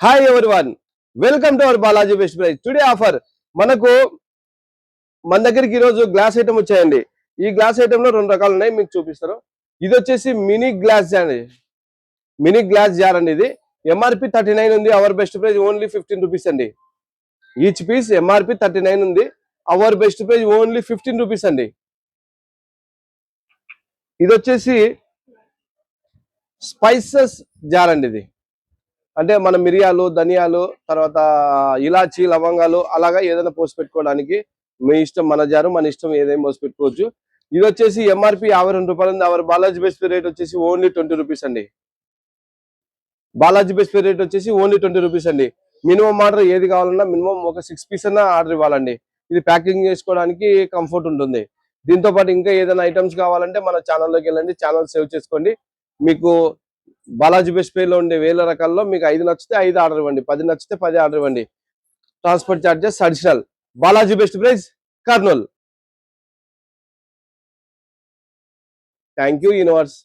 Hi everyone, welcome to our Balaji best price. Today offer మన దగ్గరికి ఈరోజు గ్లాస్ ఐటమ్ వచ్చాయండి. ఈ గ్లాస్ ఐటమ్ లో రెండు రకాలు ఉన్నాయి, మీకు చూపిస్తారు. ఇది వచ్చేసి మినీ గ్లాస్ జార్ అండి. మినీ గ్లాస్ జార్ అండి. ఇది ఎంఆర్పి 39 ఉంది. Our best price only 15 rupees అండి. ఈచ్ పీస్ ఎంఆర్పి 39 ఉంది. Our best price only 15 rupees అండి. ఇది వచ్చేసి స్పైసెస్ జార్ అండి. ఇది అంటే మన మిరియాలు, ధనియాలు, తర్వాత ఇలాచి, లవంగాలు అలాగా ఏదైనా పోసి పెట్టుకోవడానికి మీ ఇష్టం. మన జారు మన ఇష్టం, ఏదైనా పోసి పెట్టుకోవచ్చు. ఇది వచ్చేసి ఎంఆర్పి 52 రూపాయలు ఉంది. అవర్ బాలాజీ బెస్ట్ రేట్ వచ్చేసి ఓన్లీ 20 రూపీస్ అండి. బాలాజీ బెస్ట్ రేట్ వచ్చేసి ఓన్లీ 20 రూపీస్ అండి. మినిమం ఆర్డర్ ఏది కావాలన్నా మినిమం ఒక 6 పీస్ అన్నా ఆర్డర్ ఇవ్వాలండి. ఇది ప్యాకింగ్ చేసుకోవడానికి కంఫర్ట్ ఉంటుంది. దీంతో పాటు ఇంకా ఏదైనా ఐటమ్స్ కావాలంటే మన ఛానల్లోకి వెళ్ళండి, ఛానల్ సేవ్ చేసుకోండి. మీకు బాలాజీ బెస్ట్ పేలో ఉండే వేల రకాల్లో మీకు 5 నచ్చితే 5 ఆర్డర్ ఇవ్వండి, 10 నచ్చితే 10 ఆర్డర్ ఇవ్వండి. Transport charges additional. Balaji best price, Kurnool. Thank you universe.